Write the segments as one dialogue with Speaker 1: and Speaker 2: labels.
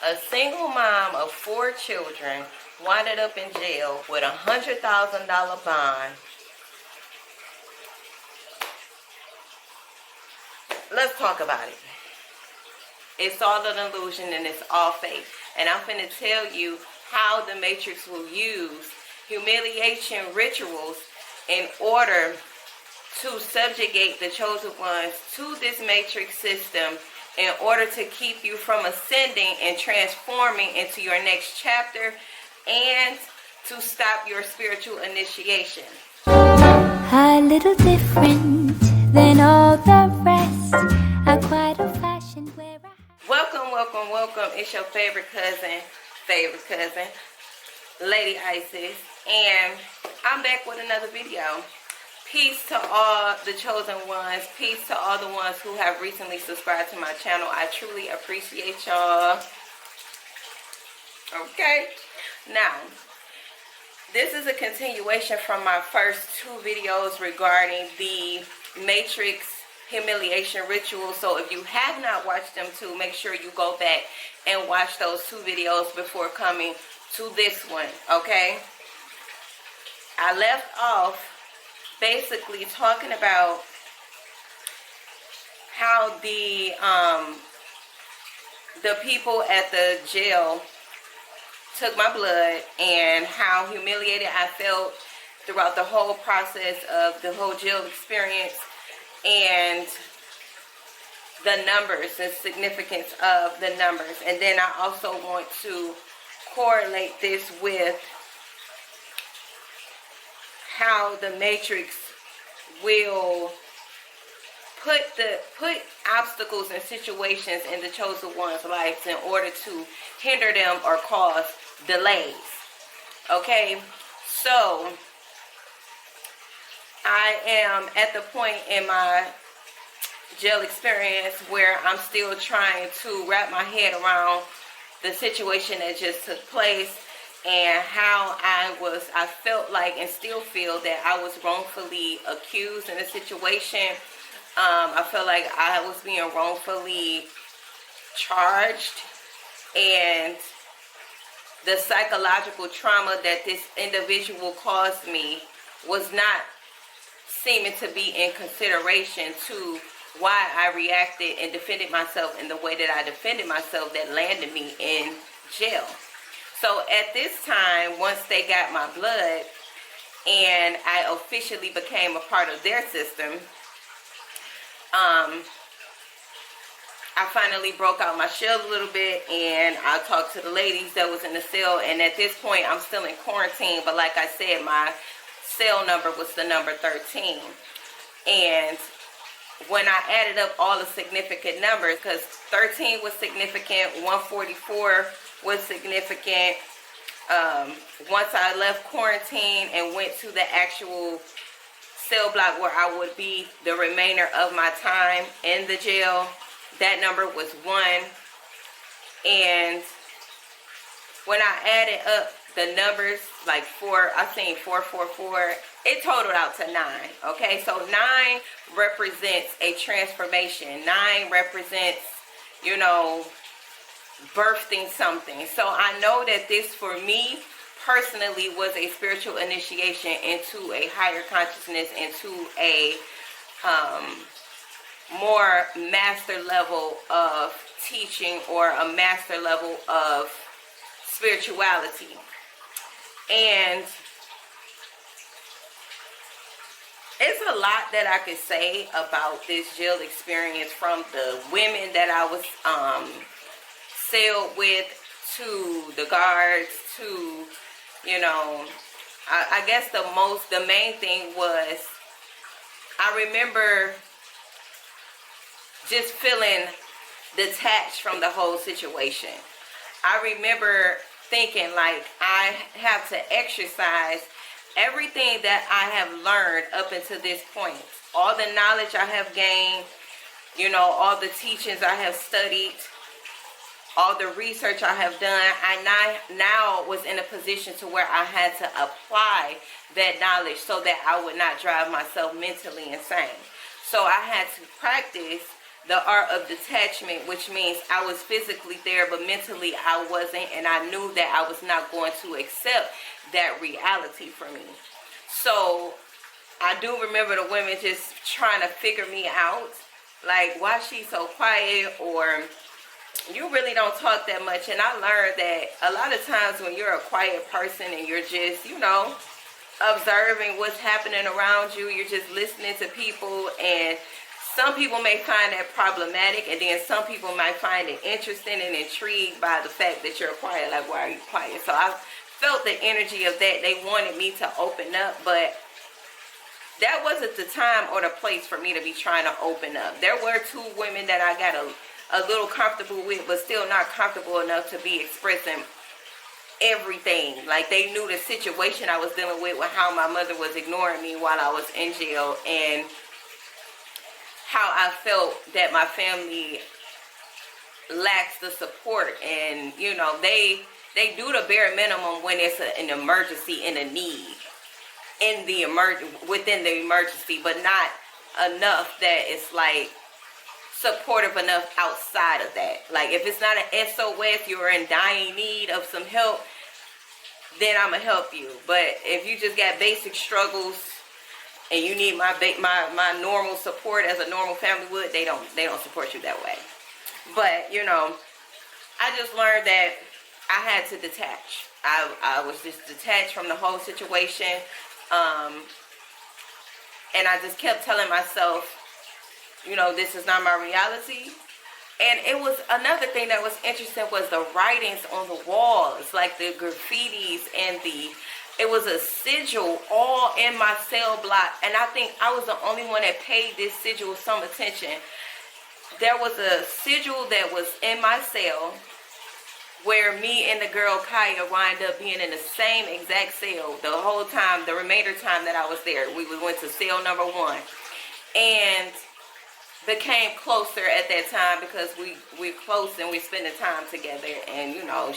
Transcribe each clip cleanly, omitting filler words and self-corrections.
Speaker 1: A single mom of 4 children winded up in jail with a $100,000 bond. Let's talk about it. It's all an illusion and it's all fake. And I'm finna tell you how the Matrix will use humiliation rituals in order to subjugate the chosen ones to this Matrix system in order to keep you from ascending and transforming into your next chapter and to stop your spiritual initiation.
Speaker 2: A little different than all the rest. I'm quite old-fashioned where I...
Speaker 1: Welcome. It's your favorite cousin, Lady Isis, and I'm back with another video. Peace to all the chosen ones. Peace to all the ones who have recently subscribed to my channel. I truly appreciate y'all. Okay. Now, this is a continuation from my first 2 videos regarding the Matrix humiliation ritual. So if you have not watched them too, make sure you go back and watch those 2 videos before coming to this one. Okay. I left off basically talking about how the people at the jail took my blood and how humiliated I felt throughout the whole process of the whole jail experience, and the numbers, the significance of the numbers. And then I also want to correlate this with how the Matrix will put obstacles and situations in the chosen one's lives in order to hinder them or cause delays. Okay, so I am at the point in my jail experience where I'm still trying to wrap my head around the situation that just took place and how I felt like and still feel that I was wrongfully accused in a situation. I felt like I was being wrongfully charged, and the psychological trauma that this individual caused me was not seeming to be in consideration to why I reacted and defended myself in the way that I defended myself that landed me in jail. So at this time, once they got my blood and I officially became a part of their system, I finally broke out my shell a little bit, and I talked to the ladies that was in the cell. And at this point, I'm still in quarantine, but like I said, my cell number was the number 13. And when I added up all the significant numbers, because 13 was significant, 144 was significant. Once I left quarantine and went to the actual cell block where I would be the remainder of my time in the jail, that number was 1. And when I added up the numbers, like 4, I seen 444, it totaled out to 9. Okay, so 9 represents a transformation. 9 represents, you know, birthing something. So I know that this, for me personally, was a spiritual initiation into a higher consciousness, into a more master level of teaching, or a master level of spirituality. And it's a lot that I could say about this jail experience, from the women that I was sailed with, to the guards, to, you know, I guess the main thing was, I remember just feeling detached from the whole situation. I remember thinking, like, I have to exercise everything that I have learned up until this point. All the knowledge I have gained, you know, all the teachings I have studied, all the research I have done, I now was in a position to where I had to apply that knowledge so that I would not drive myself mentally insane. So I had to practice the art of detachment, which means I was physically there, but mentally I wasn't, and I knew that I was not going to accept that reality for me. So I do remember the women just trying to figure me out, like, why she's so quiet, or you really don't talk that much. And I learned that a lot of times when you're a quiet person and you're just, you know, observing what's happening around you, you're just listening to people, and some people may find that problematic, and then some people might find it interesting and intrigued by the fact that you're quiet. Like, why are you quiet? So I felt the energy of that. They wanted me to open up, but that wasn't the time or the place for me to be trying to open up. There were two women that I got a little comfortable with, but still not comfortable enough to be expressing everything. Like, they knew the situation I was dealing with how my mother was ignoring me while I was in jail, and how I felt that my family lacks the support. And, you know, they do the bare minimum when it's an emergency and a need in the within the emergency, but not enough that it's like supportive enough outside of that. Like, if it's not an SOS, you're in dying need of some help, then I'm gonna help you. But if you just got basic struggles and you need my normal support as a normal family would, they don't support you that way. But, you know, I just learned that I had to detach. I was just detached from the whole situation, and I just kept telling myself, you know, this is not my reality. And it was another thing that was interesting was the writings on the walls, like the graffitis, and it was a sigil all in my cell block. And I think I was the only one that paid this sigil some attention. There was a sigil that was in my cell where me and the girl Kaya wind up being in the same exact cell the whole time, the remainder time that I was there. We went to cell number 1 and became closer at that time because we're close and we're spending time together. And, you know,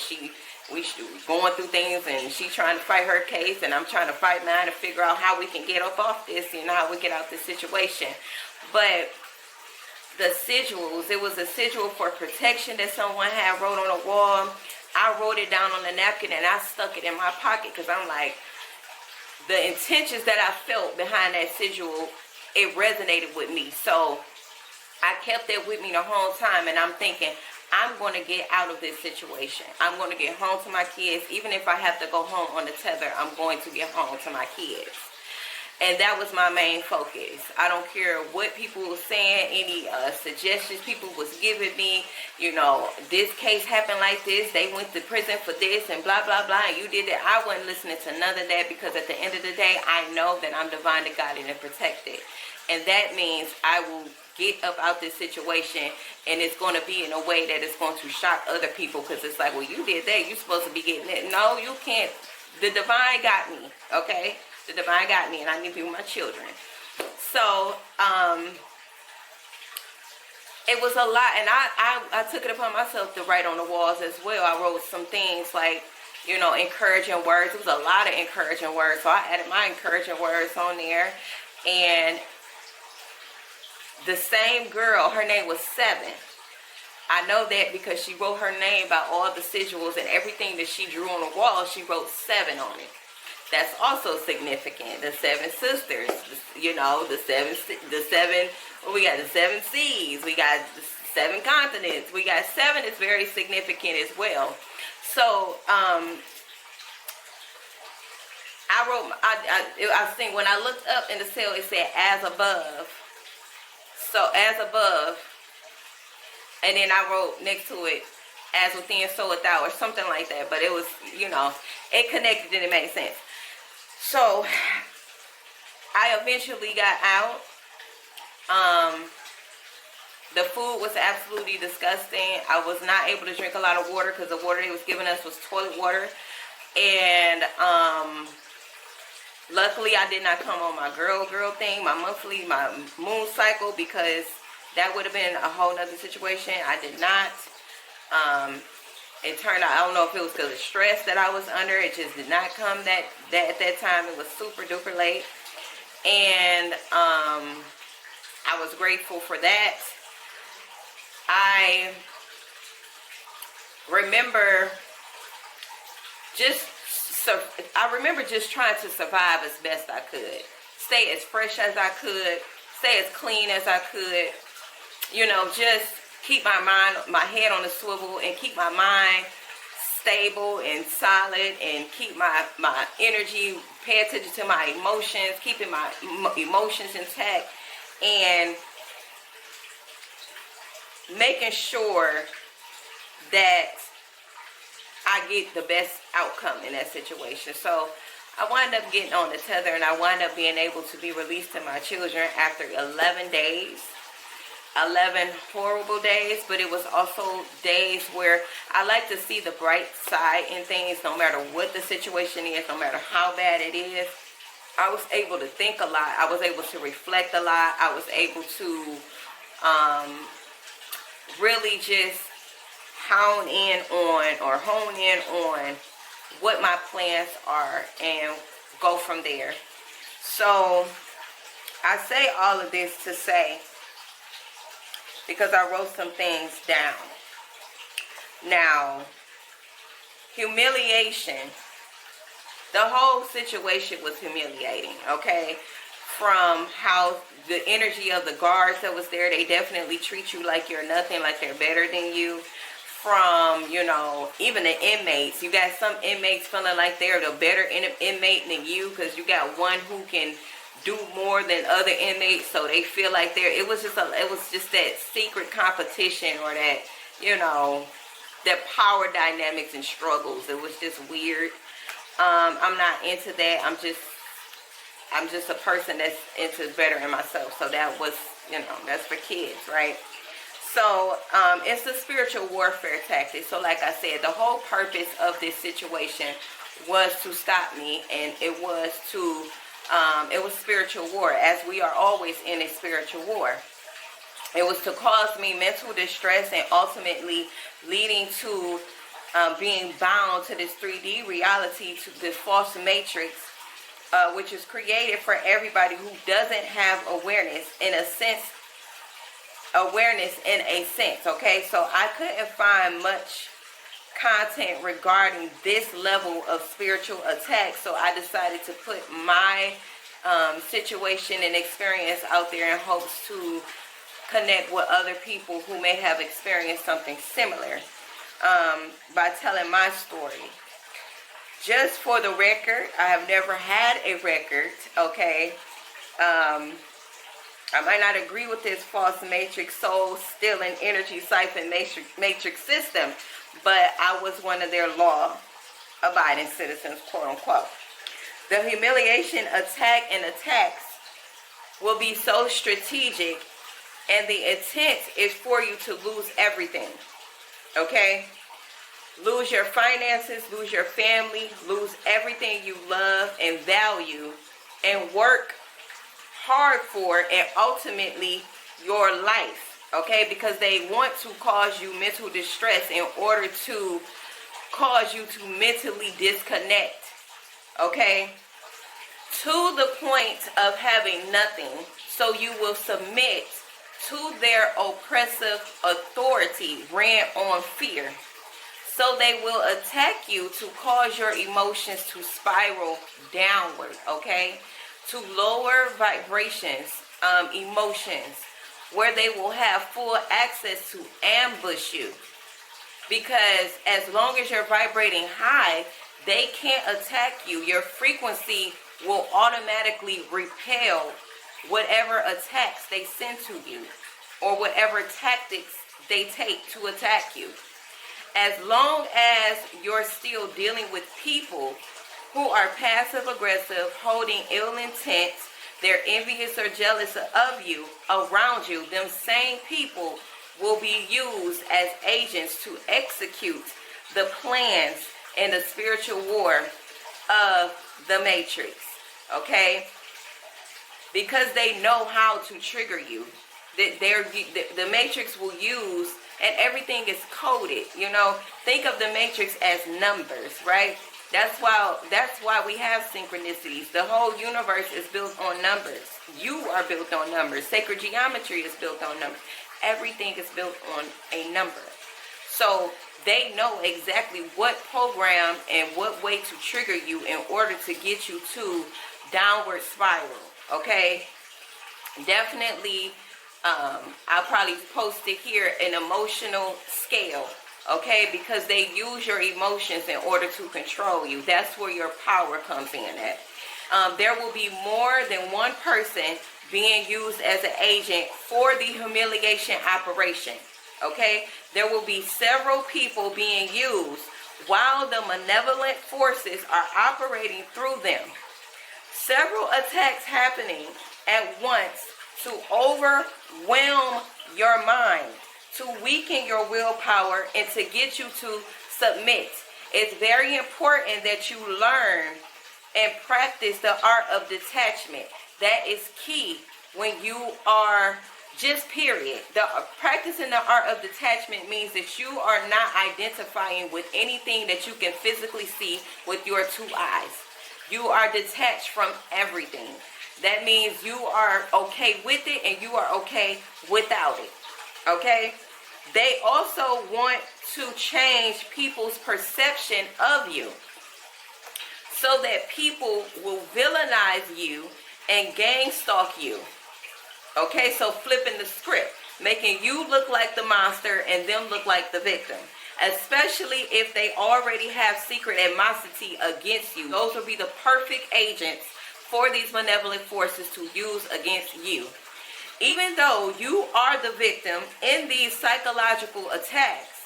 Speaker 1: we going through things, and she trying to fight her case and I'm trying to fight mine to figure out how we can get up off this, you know, how we get out this situation. But the sigils, it was a sigil for protection that someone had wrote on a wall. I wrote it down on a napkin and I stuck it in my pocket because I'm like, the intentions that I felt behind that sigil, it resonated with me. So I kept that with me the whole time, and I'm thinking, I'm going to get out of this situation. I'm going to get home to my kids. Even if I have to go home on the tether, I'm going to get home to my kids. And that was my main focus. I don't care what people were saying, any suggestions people was giving me. You know, this case happened like this. They went to prison for this and blah, blah, blah. And you did that. I wasn't listening to none of that, because at the end of the day, I know that I'm divinely guided and protected. And that means I will get up out this situation, and it's going to be in a way that is going to shock other people, because it's like, well, you did that, you're supposed to be getting it. No, you can't. The divine got me, okay? The divine got me, and I need to be with my children. So it was a lot, and I took it upon myself to write on the walls as well. I wrote some things like, you know, encouraging words. It was a lot of encouraging words, so I added my encouraging words on there. And the same girl, her name was 7. I know that because she wrote her name by all the sigils and everything that she drew on the wall. She wrote 7 on it. That's also significant. The 7 sisters, you know, the seven. We got the 7 seas. We got the 7 continents. We got 7 is very significant as well. So I wrote. I think when I looked up in the cell, it said "as above." So as above, and then I wrote next to it, as within, so without, or something like that. But it was, you know, it connected and it made sense. So I eventually got out. The food was absolutely disgusting. I was not able to drink a lot of water because the water they was giving us was toilet water. And luckily, I did not come on my girl thing, my moon cycle, because that would have been a whole nother situation. I did not. It turned out, I don't know if it was because of stress that I was under. It just did not come at that time. It was super duper late. And I was grateful for that. I remember just trying to survive as best I could. Stay as fresh as I could. Stay as clean as I could. You know, just keep my head on the swivel and keep my mind stable and solid, and keep my energy, pay attention to my emotions, keeping my emotions intact, and making sure that I get the best outcome in that situation. So I wound up getting on the tether, and I wound up being able to be released to my children after 11 days. 11 horrible days, but it was also days where I like to see the bright side in things, no matter what the situation is, no matter how bad it is. I was able to think a lot. I was able to reflect a lot. I was able to really just hone in on what my plans are and go from there. So I say all of this to say, because I wrote some things down. Now, humiliation. The whole situation was humiliating, okay? From how the energy of the guards that was there, they definitely treat you like you're nothing, like they're better than you. From, you know, even the inmates. You got some inmates feeling like they're the better inmate than you, because you got one who can do more than other inmates, so they feel like it was just that secret competition, or that, you know, that power dynamics and struggles. It was just weird. I'm not into that. I'm just a person that's into bettering myself. So that was, you know, that's for kids, right? So it's a spiritual warfare tactic. So like I said, the whole purpose of this situation was to stop me, and it was spiritual war, as we are always in a spiritual war. It was to cause me mental distress, and ultimately leading to being bound to this 3D reality, to this false matrix, which is created for everybody who doesn't have awareness in a sense. Okay? So I couldn't find much content regarding this level of spiritual attack, so I decided to put my situation and experience out there in hopes to connect with other people who may have experienced something similar, by telling my story. Just for the record, I have never had a record, okay? I might not agree with this false matrix, soul stealing, energy siphon matrix system, but I was one of their law-abiding citizens, quote unquote. The humiliation, attack, and attacks will be so strategic, and the intent is for you to lose everything, okay? Lose your finances, lose your family, lose everything you love and value and work hard for, and ultimately your life, okay? Because they want to cause you mental distress in order to cause you to mentally disconnect, okay? To the point of having nothing, so you will submit to their oppressive authority ran on fear. So they will attack you to cause your emotions to spiral downward, okay? To lower vibrations, emotions, where they will have full access to ambush you. Because as long as you're vibrating high, they can't attack you. Your frequency will automatically repel whatever attacks they send to you, or whatever tactics they take to attack you. As long as you're still dealing with people who are passive aggressive, holding ill intent, they're envious or jealous of you, around you, them same people will be used as agents to execute the plans and the spiritual war of the matrix, okay? Because they know how to trigger you. The matrix will use, and everything is coded, you know. Think of the matrix as numbers, right? That's why we have synchronicities. The whole universe is built on numbers. You are built on numbers. Sacred geometry is built on numbers. everything is built on a number. So they know exactly what program and what way to trigger you in order to get you to downward spiral. Okay, definitely. I'll probably post it here, an emotional scale. Okay, because they use your emotions in order to control you. That's where your power comes in at. There will be more than one person being used as an agent for the humiliation operation. Okay, there will be several people being used while the malevolent forces are operating through them. Several attacks happening at once to overwhelm your mind, to weaken your willpower, and to get you to submit. It's very important that you learn and practice the art of detachment. That is key when you are just period. Practicing the art of detachment means that you are not identifying with anything that you can physically see with your two eyes. You are detached from everything. That means you are okay with it and you are okay without it. Okay? They also want to change people's perception of you so that people will villainize you and gang stalk you. Okay, so flipping the script, making you look like the monster and them look like the victim. Especially if they already have secret animosity against you. Those will be the perfect agents for these malevolent forces to use against you. Even though you are the victim in these psychological attacks,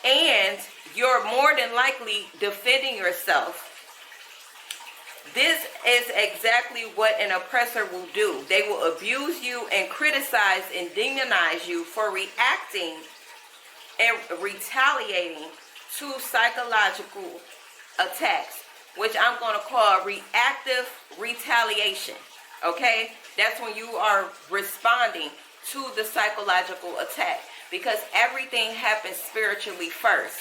Speaker 1: and you're more than likely defending yourself, this is exactly what an oppressor will do. They will abuse you and criticize and demonize you for reacting and retaliating to psychological attacks, which I'm going to call reactive retaliation. Okay? That's when you are responding to the psychological attack, because everything happens spiritually first.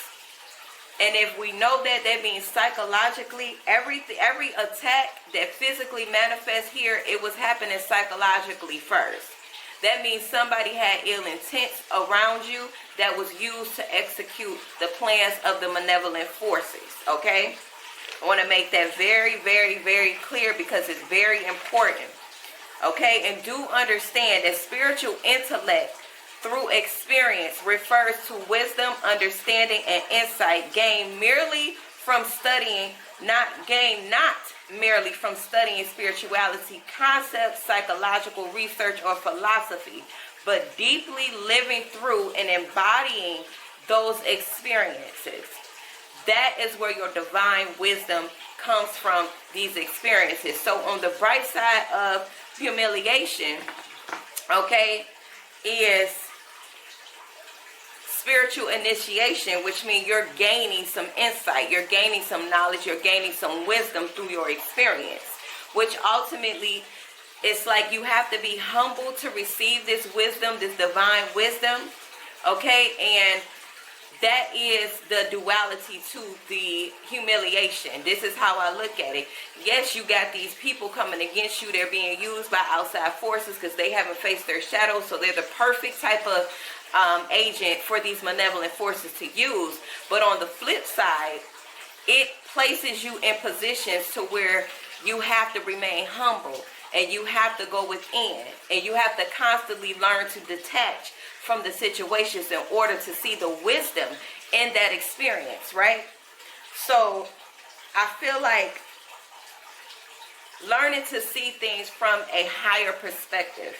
Speaker 1: And if we know that, that means psychologically, every attack that physically manifests here, it was happening psychologically first. That means somebody had ill intent around you that was used to execute the plans of the malevolent forces. Okay? I want to make that very, very, very clear because it's very important. Okay? And do understand that spiritual intellect through experience refers to wisdom, understanding, and insight gained merely from studying, not merely from studying spirituality, concepts, psychological research, or philosophy, but deeply living through and embodying those experiences. That is where your divine wisdom comes from, these experiences. So on the bright side of humiliation, okay, is spiritual initiation, which means you're gaining some insight, you're gaining some knowledge, you're gaining some wisdom through your experience, which ultimately it's like you have to be humble to receive this wisdom, this divine wisdom. Okay, and that is the duality to the humiliation. This is how I look at it. Yes, you got these people coming against you. They're being used by outside forces because they haven't faced their shadows. So they're the perfect type of agent for these malevolent forces to use. But on the flip side, it places you in positions to where you have to remain humble and you have to go within and you have to constantly learn to detach from the situations in order to see the wisdom in that experience, right? So I feel like learning to see things from a higher perspective,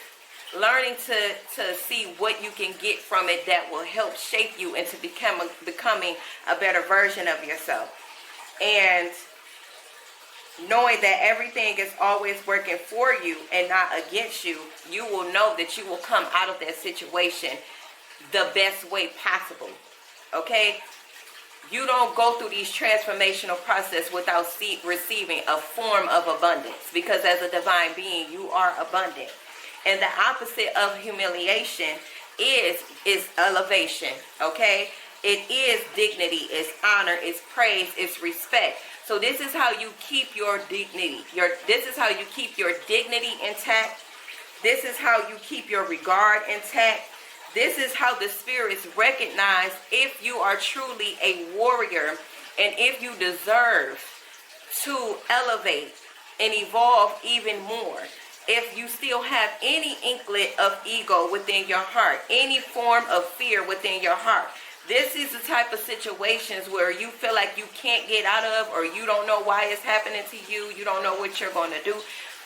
Speaker 1: learning to see what you can get from it that will help shape you into becoming a better version of yourself. And knowing that everything is always working for you and not against you, you will know that you will come out of that situation the best way possible. Okay? You don't go through these transformational process without receiving a form of abundance, because as a divine being, you are abundant. And the opposite of humiliation is elevation. Okay? It is dignity, it's honor, it's praise, it's respect. So this is how you keep your dignity. This is how you keep your dignity intact. This is how you keep your regard intact. This is how the spirits recognize if you are truly a warrior and if you deserve to elevate and evolve even more. If you still have any inkling of ego within your heart, any form of fear within your heart, this is the type of situations where you feel like you can't get out of, or you don't know why it's happening to you, you don't know what you're going to do.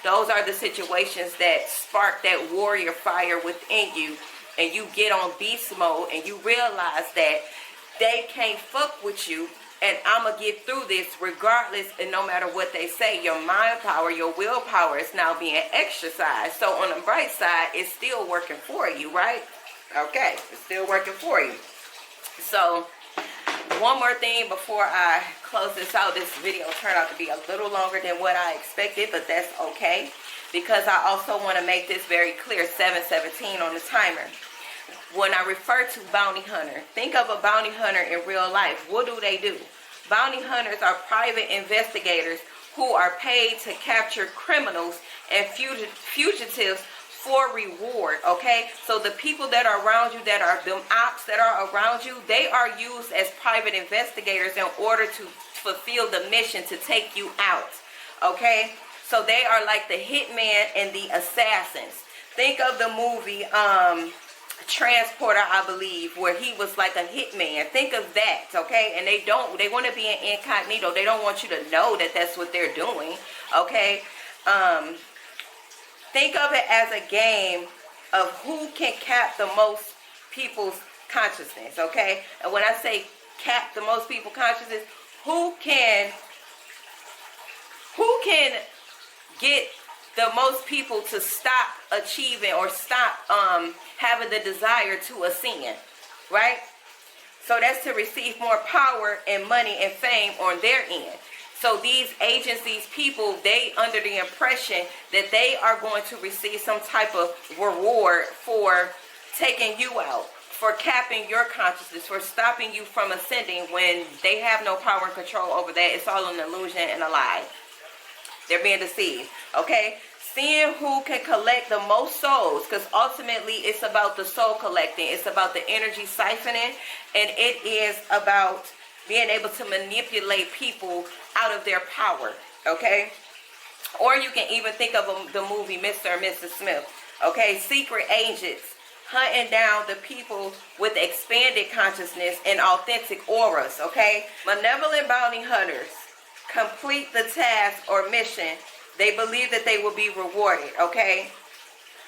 Speaker 1: Those are the situations that spark that warrior fire within you, and you get on beast mode and you realize that they can't fuck with you, and I'm going to get through this regardless, and no matter what they say. Your mind power, your willpower is now being exercised. So on the bright side, it's still working for you, right? Okay, it's still working for you. So one more thing before I close this out. This video turned out to be a little longer than what I expected, but that's okay, because I also want to make this very clear. 7:17 on the timer. When I refer to bounty hunter, think of a bounty hunter in real life. What do? Bounty hunters are private investigators who are paid to capture criminals and fugitives for reward, okay? So the people that are around you, that are them ops that are around you, they are used as private investigators in order to fulfill the mission to take you out, okay? So they are like the hitman and the assassins. Think of the movie Transporter, I believe, where he was like a hitman. Think of that, okay? And they want to be an incognito. They don't want you to know that that's what they're doing, okay? Think of it as a game of who can cap the most people's consciousness, okay? And when I say cap the most people's consciousness, who can get the most people to stop achieving or stop having the desire to ascend, right? So that's to receive more power and money and fame on their end. So these agents, these people, they under the impression that they are going to receive some type of reward for taking you out, for capping your consciousness, for stopping you from ascending, when they have no power and control over that. It's all an illusion and a lie. They're being deceived, okay? Seeing who can collect the most souls, because ultimately it's about the soul collecting. It's about the energy siphoning, and it is about being able to manipulate people out of their power, okay? Or you can even think of the movie Mr. and Mrs. Smith, okay? Secret agents hunting down the people with expanded consciousness and authentic auras, okay? Malevolent bounty hunters complete the task or mission. They believe that they will be rewarded, okay?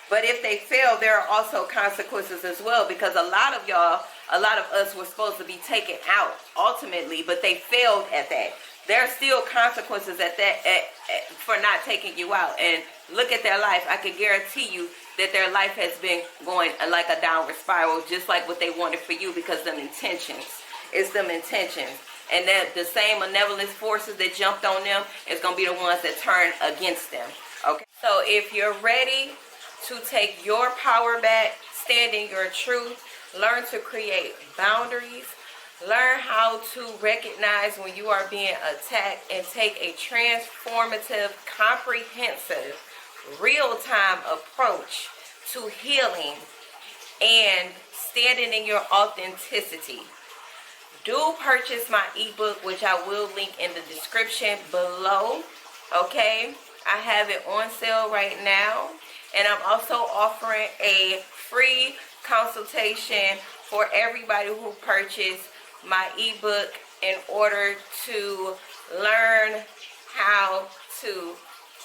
Speaker 1: But if they fail, there are also consequences as well, because a lot of us were supposed to be taken out ultimately, but they failed at that. There are still consequences at that for not taking you out. And look at their life. I can guarantee you that their life has been going like a downward spiral, just like what they wanted for you, because them intentions. It's them intentions. And that the same malevolent forces that jumped on them is going to be the ones that turn against them. Okay. So if you're ready to take your power back, stand in your truth, learn to create boundaries, learn how to recognize when you are being attacked, and take a transformative, comprehensive, real-time approach to healing and standing in your authenticity, do purchase my ebook, which I will link in the description below, okay? I have it on sale right now, and I'm also offering a free consultation for everybody who purchased my ebook in order to learn how to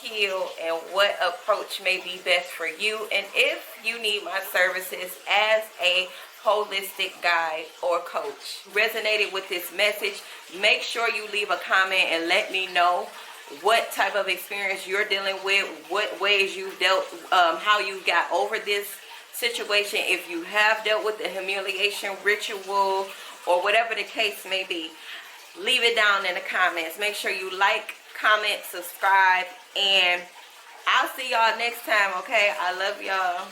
Speaker 1: heal and what approach may be best for you. And if you need my services as a holistic guide or coach, resonated with this message, make sure you leave a comment and let me know what type of experience you're dealing with, what ways you've dealt, how you got over this situation, if you have dealt with the humiliation ritual or whatever the case may be. Leave it down in the comments. Make sure you like, comment, subscribe, and I'll see y'all next time, okay? I love y'all.